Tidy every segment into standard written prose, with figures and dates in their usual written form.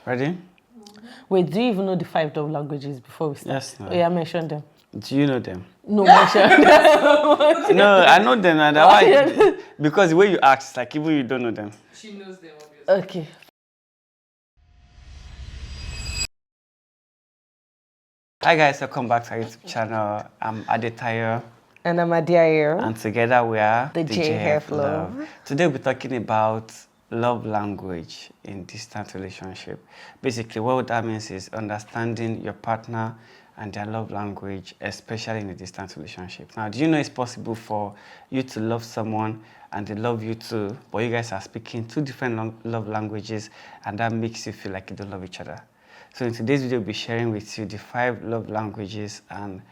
Ready? Wait, do you even know the 5 love languages before we start? Yes, no. Oh, yeah, mention them. Do you know them? No, mention them. No, I know them. And why? Because the way you ask, like even you don't know them. She knows them, obviously. Okay. Hi guys, welcome back to our YouTube channel. I'm Adetayo. And I'm Adiayo. And together we are The JF Love. Today we're talking about love language in distant relationship. Basically, what that means is understanding your partner and their love language, especially in a distant relationship. Now, do you know it's possible for you to love someone and they love you too, but you guys are speaking two different love languages, and that makes you feel like you don't love each other? So in today's video, we'll be sharing with you the 5 love languages and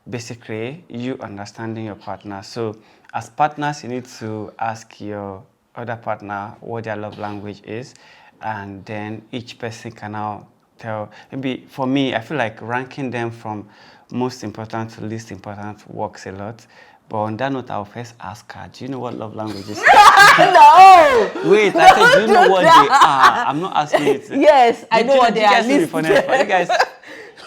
basically you understanding your partner. So as partners, you need to ask your other partner what their love language is, and then each person can now tell. Maybe for me, I feel like ranking them from most important to least important works a lot. But on that note, I'll first ask her, do you know what love languages are? No! Wait, I said, do you know what they are? I'm not asking you to. Yes, I know what they are. You guys,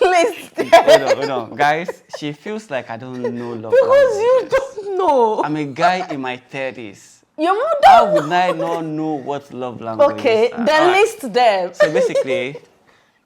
List. hold on. Guys, she feels like I don't know love Because languages. you don't know. I'm a guy in my 30s. Your mother. How would I not know what love languages Okay, are? then Alright. list them. So basically,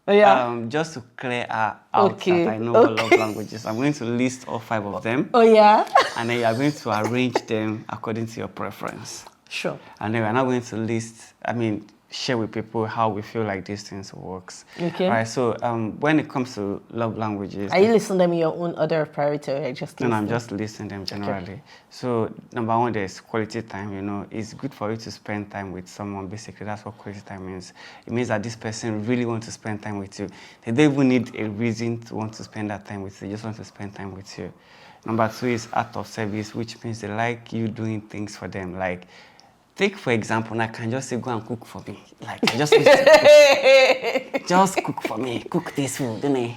Oh, yeah. just to clear her out Okay, that I know what love languages, I'm going to list all 5 of them, Oh, yeah. and then you are going to arrange them according to your preference. Sure. And then we're now going to share with people how we feel like these things works. Okay. All right, so when it comes to love languages, Are you listing them in your own order of priority, or I just no, I'm listing? just listing them generally. So number 1, there's quality time. You know, it's good for you to spend time with someone. Basically, that's what quality time means. It means that this person really wants to spend time with you. They don't even need a reason to want to spend that time with you. They just want to spend time with you. Number 2 is act of service, which means they like you doing things for them. Like, take for example, I can just say, go and cook for me. Like, I just need to cook. Just cook for me. Cook this food, don't I?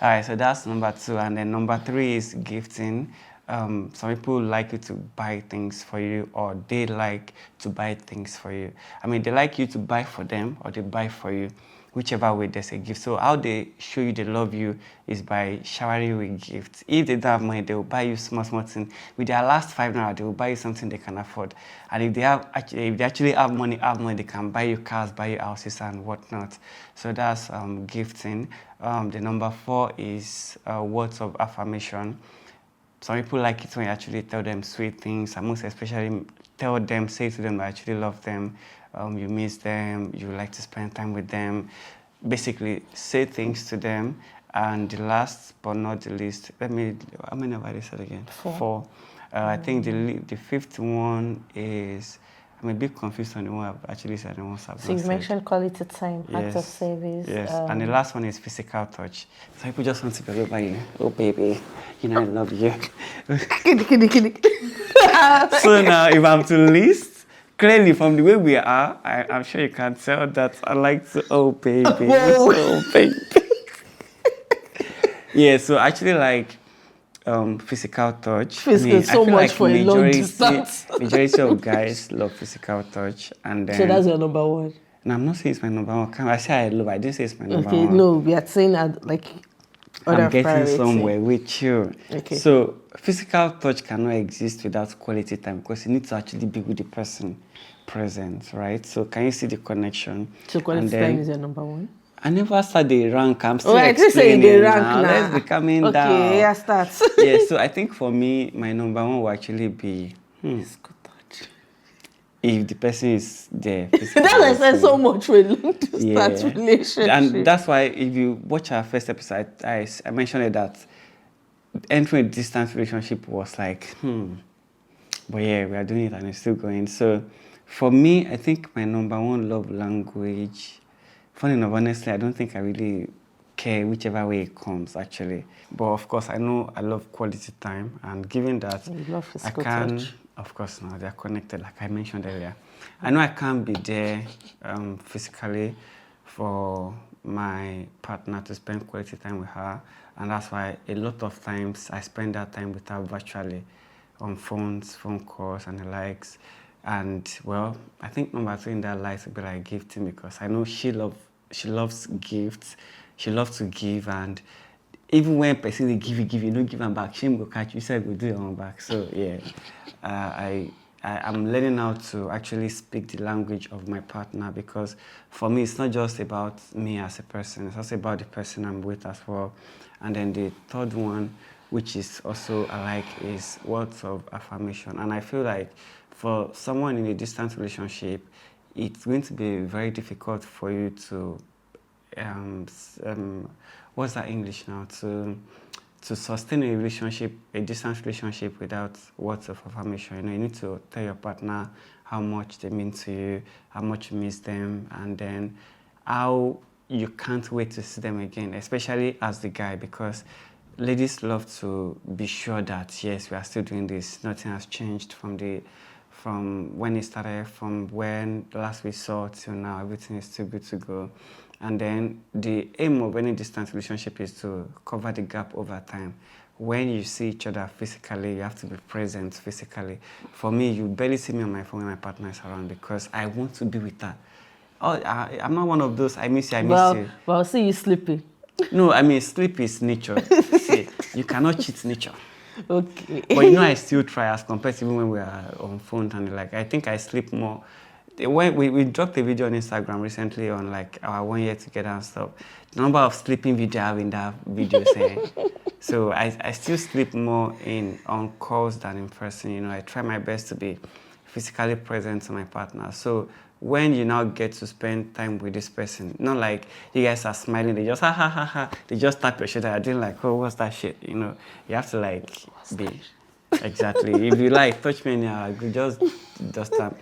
All right, so that's number 2. And then number 3 is gifting. Some people like you to buy things for you, or they like to buy things for you. I mean, they like you to buy for them, or they buy for you. Whichever way, there's a gift. So how they show you they love you is by showering you with gifts. If they don't have money, they will buy you small things. With their last 5 naira, they will buy you something they can afford. And if they actually have money, they can buy you cars, buy you houses and whatnot. So that's gifting. The number 4 is words of affirmation. Some people like it when you actually tell them sweet things, and most especially say to them that I actually love them. You miss them, you like to spend time with them. Basically, say things to them. And the last but not the least, how many have I said again? 4. I think the 5th one is, I'm a bit confused on the one I've actually said and the ones I've So you've mentioned quality time, acts of service. Yes, and the last one is physical touch. Some people just want to be over you. Oh, baby, you know I love you. So now, if I'm to list, clearly, from the way we are, I'm sure you can tell that I like to, oh baby, oh baby. Yeah, so I actually like physical touch. Physical, so much like for a long distance. Majority of guys love physical touch, and then. So that's your number 1. No, I'm not saying it's my number 1. I say I love. I didn't say it's my number 1. Okay, no, we are saying that like. I'm getting somewhere with you. Okay. So physical touch cannot exist without quality time, because you need to actually be with the person present, right? So can you see the connection? So quality time is your number 1? I never started the rank. I'm still I just explaining saying the rank now. now. Let's be coming down. Okay, yeah, start. Yeah, so I think for me, my number 1 will actually be Physical touch. if the person is there. That's why I said so much for a long distance relationship. And that's why if you watch our first episode, I mentioned that entering a distant relationship was like, but yeah, we are doing it and it's still going. So for me, I think my number 1 love language, funny enough, honestly, I don't think I really care whichever way it comes, actually. But of course, I know I love quality time, and given that You love I physical can, touch. of course, now they're connected, like I mentioned earlier. I know I can't be there physically for my partner to spend quality time with her, and that's why a lot of times I spend that time with her virtually on phones, phone calls, and the likes. And well, I think number 2 in that lies would be like gifting, because I know she loves she loves gifts. She loves to give, and even when person they give you don't give them back. Shame go catch you. Said go do your own back. So yeah, I'm learning how to actually speak the language of my partner, because for me it's not just about me as a person. It's also about the person I'm with as well. And then the third one, which is also alike, is words of affirmation. And I feel like for someone in a distant relationship, it's going to be very difficult for you to what's that English now? To sustain a relationship, a distant relationship, without words of affirmation. You know, you need to tell your partner how much they mean to you, how much you miss them, and then how you can't wait to see them again, especially as the guy, because ladies love to be sure that yes, we are still doing this. Nothing has changed from when it started, from when last we saw till now. Everything is still good to go. And then the aim of any distant relationship is to cover the gap over time. When you see each other physically, you have to be present physically. For me, you barely see me on my phone when my partner is around, because I want to be with her. Oh, I'm not one of those, I miss you, I miss you. Well, see you sleeping. No, I mean, sleep is nature. See, you cannot cheat nature. Okay. But you know, I still try as compared to even when we are on phone, and like, I think I sleep more. When we dropped a video on Instagram recently on like our 1 year together and stuff. The number of sleeping video I have in that video saying. So I still sleep more on calls than in person. You know, I try my best to be physically present to my partner. So when you now get to spend time with this person, not like you guys are smiling, they just ha ha ha ha, they just tap your shoulder, you're doing like, oh, what's that shit? You know, you have to like be exactly. If you like touch me anyhow, just tap.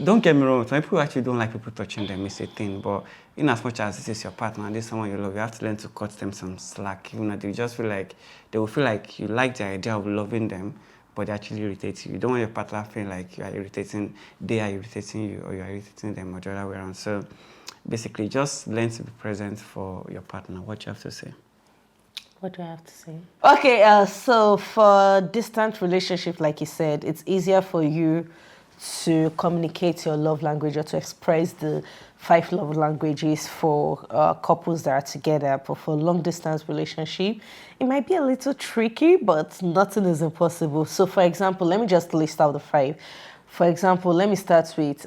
Don't get me wrong, some people actually don't like people touching them, it's a thing, but in as much as this is your partner and this is someone you love, you have to learn to cut them some slack. You know, they will feel like you like the idea of loving them, but they actually irritate you. You don't want your partner feeling like they are irritating you, or you are irritating them, or the other way around. So basically, just learn to be present for your partner. What do you have to say? What do I have to say? Okay, so for distant relationship, like you said, it's easier for you to communicate your love language, or to express the 5 love languages for couples that are together. But for long distance relationship, it might be a little tricky, but nothing is impossible. So for example, let me just list out the 5. For example, let me start with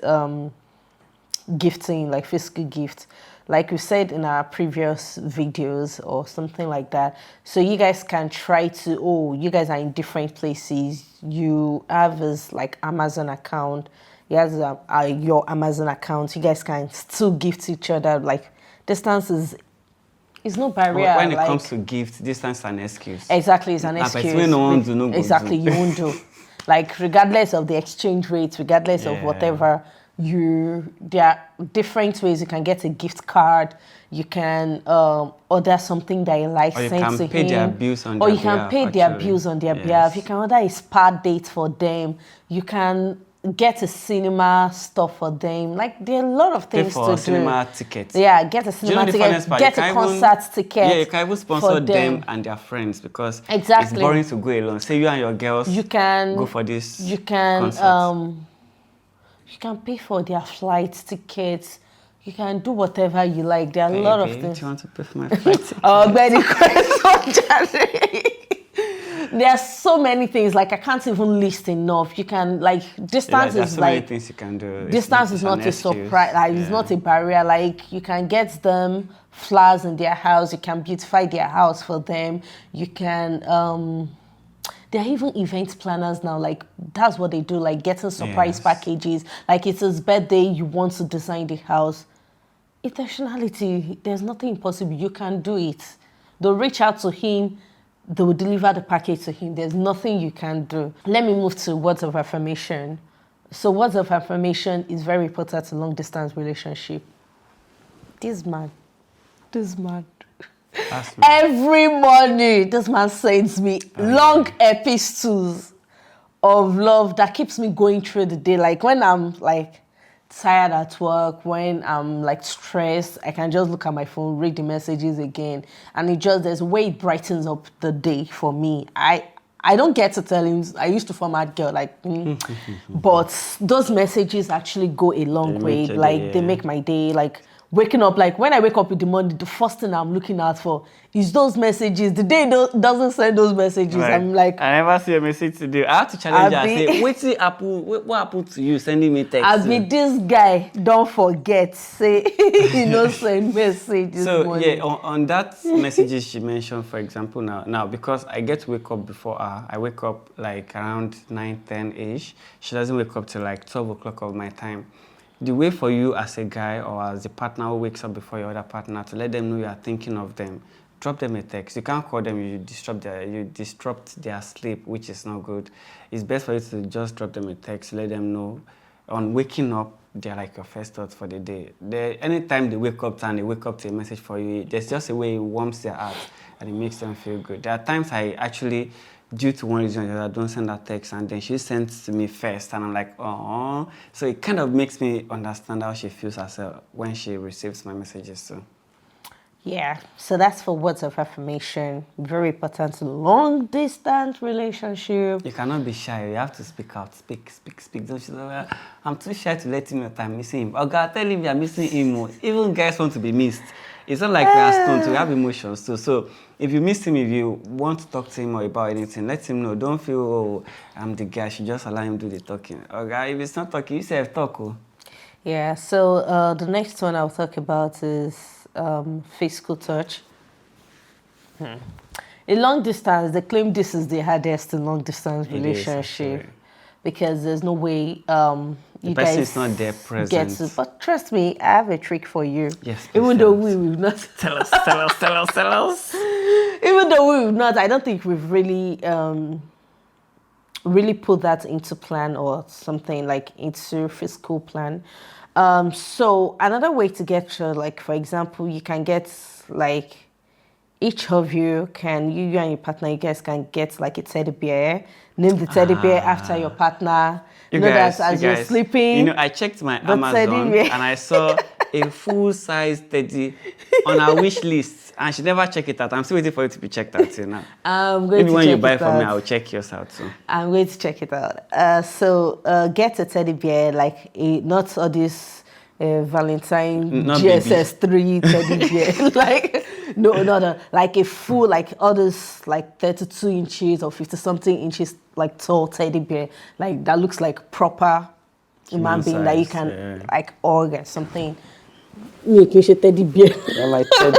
gifting, like physical gifts. Like we said in our previous videos or something like that. So you guys can try to, you guys are in different places. You have this like Amazon account. You have your Amazon account. You guys can still gift each other. Like distance is no barrier. When it comes to gifts, distance is an excuse. Exactly, it's an excuse. Exactly, you won't do. Like regardless of the exchange rate, regardless of whatever. There are different ways. You can get a gift card, you can order something that you like, send to him, or you can pay their bills on their behalf. You can order a spa date for them, you can get a cinema stuff for them. Like there are a lot of things to do. Cinema tickets. Yeah, get a cinema ticket, get a concert ticket. Yeah, you can even sponsor them and their friends, because it's boring to go alone. Say you and your girls go for this. You can you can pay for their flight tickets. You can do whatever you like. There are a lot of things. Do you want to pay for my flight ticket? There are so many things. Like I can't even list enough. You can distance is so many things you can do. Distance is not a surprise. Like it's not a barrier. Like you can get them flowers in their house. You can beautify their house for them. You can. There are even event planners now, like that's what they do, like getting surprise packages. Like it's his birthday, you want to design the house. Intentionality, there's nothing impossible, you can do it. They'll reach out to him, they will deliver the package to him. There's nothing you can do. Let me move to words of affirmation. So words of affirmation is very important in long distance relationship. This man. Every morning, this man sends me long epistles of love that keeps me going through the day. Like when I'm like tired at work, when I'm like stressed, I can just look at my phone, read the messages again, and there's a way it brightens up the day for me. I don't get to tell him. I used to format girl but those messages actually go a long way. Like they make my day. Like waking up, like when I wake up in the morning, the first thing I'm looking out for is those messages. The day doesn't send those messages, Right. I'm like, I never see a message today. I have to challenge her. Say, what happened to you sending me text? I'll be this guy, don't forget, say, send messages. So on that messages she mentioned, for example, now because I get to wake up before her, I wake up like around 9-10 ish. She doesn't wake up till like 12 o'clock of my time. The way for you as a guy or as a partner who wakes up before your other partner to let them know you are thinking of them, drop them a text. You can't call them, you disrupt their sleep, which is not good. It's best for you to just drop them a text, let them know. On waking up, they're like your first thoughts for the day. Anytime they wake up and they wake up to a message for you, there's just a way it warms their heart and it makes them feel good. There are times I actually, due to one reason or the other, don't send that text, and then she sends to me first, and I'm like, oh. So it kind of makes me understand how she feels herself when she receives my messages too. Yeah, so that's for words of affirmation. Very important in long distance relationship. You cannot be shy. You have to speak out. Speak. Don't you say, I'm too shy to let him know that I'm missing him. Oh God, tell him you're missing him. Even guys want to be missed. It's not like we are stoned. We have emotions too. So if you miss him, if you want to talk to him or about anything, let him know. Don't feel, oh, I'm the guy. I should just allow him to do the talking. Okay, if it's not talking, you say talk. Oh. Yeah, so the next one I'll talk about is physical touch. In long distance, they claim this is the hardest in long distance relationship because there's no way you guys is not there present. Get to. But trust me, I have a trick for you. Yes, even though we will not tell us. Even though we will not, I don't think we've really really put that into plan or something like into physical plan. So another way to get like, for example, you can get like each of you and your partner, you guys can get like a teddy bear. Name the teddy bear after your partner. You know that as you're sleeping. I checked my Amazon and I saw a full-size teddy on our wish list, and she never checked it out. I'm still waiting for it to be checked out till now. Maybe when you buy it from me, I'll check yours out too. I'm going to check it out. So get a teddy bear, like not all this Valentine GSS3 teddy bear, like no, like a full, like others, like 32 inches or 50 something inches, like tall teddy bear, like that looks like proper human being that you can like hug or something. You can teddy bear. Yeah, my teddy.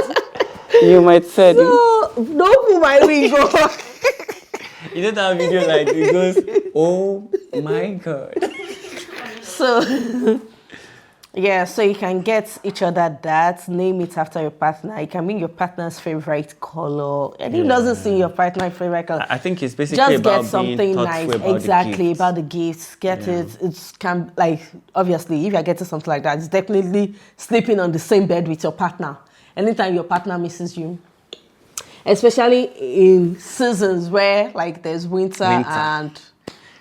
You might say. So, don't put my ring on. You know that video like it goes, oh my God. So, yeah, so you can get each other that, name it after your partner. You can make your partner's favorite color. And he doesn't see your partner's favorite color. I think it's basically just about get something nice. Exactly, about the gifts. Get it. It can, like, obviously, if you're getting something like that, it's definitely sleeping on the same bed with your partner. Anytime your partner misses you. Especially in seasons where, like, there's winter. And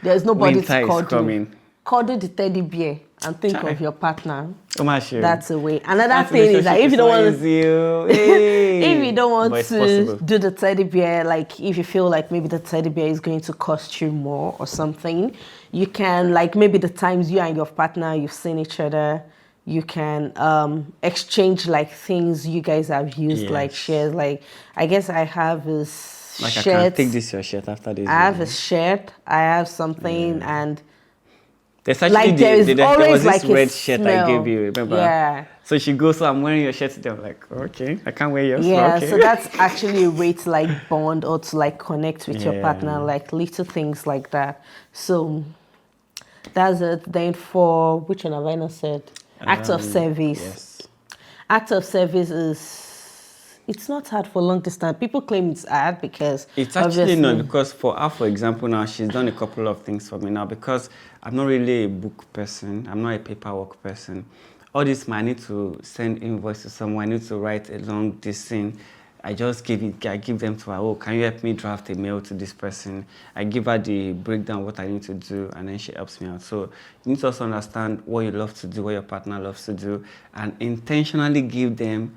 there's nobody to cuddle. Cuddle the teddy bear and think of your partner. That's a way. Another thing is that if you don't want to, if you don't want to do the teddy bear, like if you feel like maybe the teddy bear is going to cost you more or something, you can, like, maybe the times you and your partner you've seen each other, you can exchange like things you guys have used, like shares. Like I guess I have this like shirt. I can take this your shirt after this. I have a shirt. I have something and. There's actually like there was this like red shirt smell. I gave you, remember? Yeah. So she goes, so I'm wearing your shirt today. I'm like, okay, I can't wear yours. Yeah, okay. So that's actually a way to like bond or to like connect with your partner, like little things like that. So that's it. Then for, which one have I not said? Act of service. Yes. Act of service is, it's not hard for long distance. People claim it's hard because it's actually not, because for her, for example, now she's done a couple of things for me now because I'm not really a book person. I'm not a paperwork person. All this, I need to send invoice to someone. I need to write a long this thing. I just give them to her. Oh, can you help me draft a mail to this person? I give her the breakdown of what I need to do, and then she helps me out. So you need to also understand what you love to do, what your partner loves to do, and intentionally give them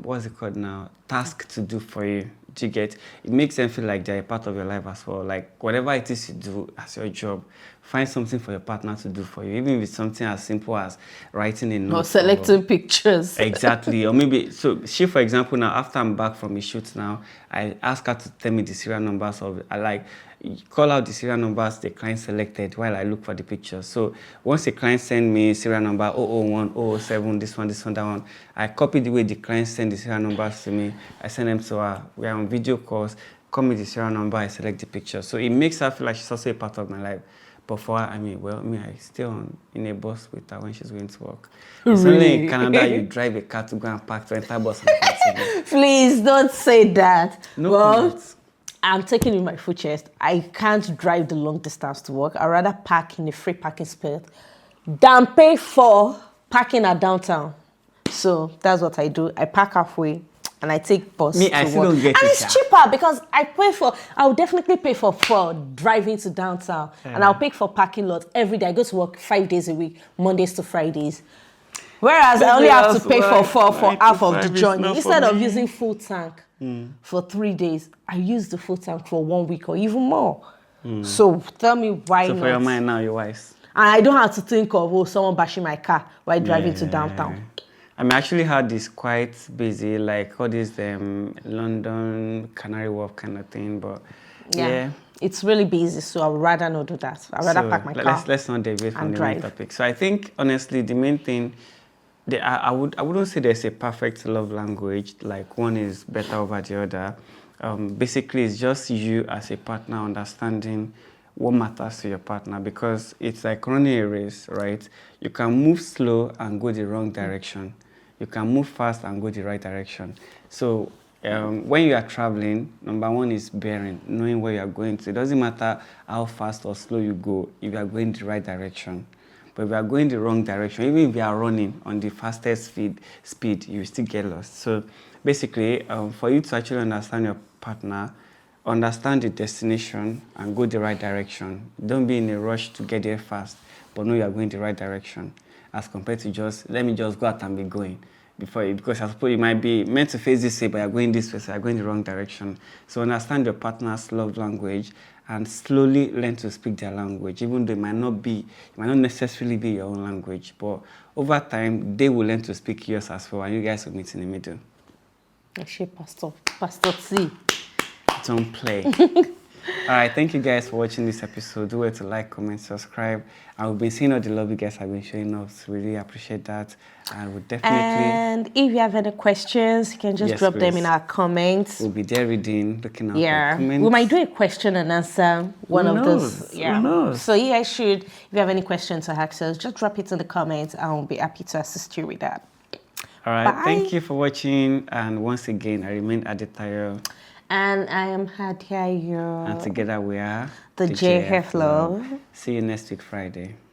what's it called now? Task to do for you. Do you get? It makes them feel like they're a part of your life as well. Like whatever it is you do as your job, find something for your partner to do for you. Even if it's something as simple as writing a note. Or selecting pictures. Exactly. Or maybe, so she, for example, now, after I'm back from a shoot now, I ask her to tell me the serial numbers of, I like, call out the serial numbers the client selected while I look for the pictures. So once a client send me serial number 001, 007, this one, that one, I copy the way the client send the serial numbers to me. I send them to her. We are on video calls. Call me the serial number. I select the picture. So it makes her feel like she's also a part of my life. But for her, I mean, I stay in a bus with her when she's going to work. It's only in Canada you drive a car to go and park to enter bus and continue. Please don't say that. No well, comments. I'm taking in my full chest. I can't drive the long distance to work. I'd rather park in a free parking spot than pay for parking at downtown. So that's what I do. I park halfway and I take bus to I still work. don't get and it, it's cheaper because I'll definitely pay for driving to downtown. And I'll pay for parking lot every day. I go to work 5 days a week, Mondays to Fridays. Whereas I only have to pay for half of the journey. Instead of using full tank for 3 days, I use the full tank for 1 week or even more. So tell me why not. So for your mind now, your wife's. And I don't have to think of someone bashing my car while driving to downtown. I mean, I actually had this quite busy, like all this London, Canary Wharf kind of thing, but yeah. It's really busy, so I would rather not do that. I'd rather park my car. Let's not deviate from the main topic. So I think, honestly, the main thing, I wouldn't say there's a perfect love language, like one is better over the other. Basically, it's just you as a partner understanding what matters to your partner, because it's like running a race, right? You can move slow and go the wrong direction. You can move fast and go the right direction. So when you are traveling, number one is bearing, knowing where you are going to. It doesn't matter how fast or slow you go if you are going the right direction. But if you are going the wrong direction, even if you are running on the fastest speed, you still get lost. So basically, for you to actually understand your partner, understand the destination and go the right direction. Don't be in a rush to get there fast, but know you are going the right direction, as compared to just, let me just go out and be going. Because I suppose you might be meant to face this way, but you're going this way, so you're going the wrong direction. So understand your partner's love language and slowly learn to speak their language, even though it might not necessarily be your own language, but over time, they will learn to speak yours as well, and you guys will meet in the middle. Pastor T. Don't play. All right, thank you guys for watching this episode. Do well to like, comment, subscribe. And we've been seeing all the love you guys have been showing us. Really appreciate that. And we'll definitely... And if you have any questions, you can just drop them in our comments. We'll be there reading, looking out for comments. We might do a question and answer one of those. Who knows? So you guys should, if you have any questions to ask us, just drop it in the comments and we'll be happy to assist you with that. All right, bye. Thank you for watching. And once again, I remain Adetayo. And I am Hadiayo. And together we are the JF Love. See you next week, Friday.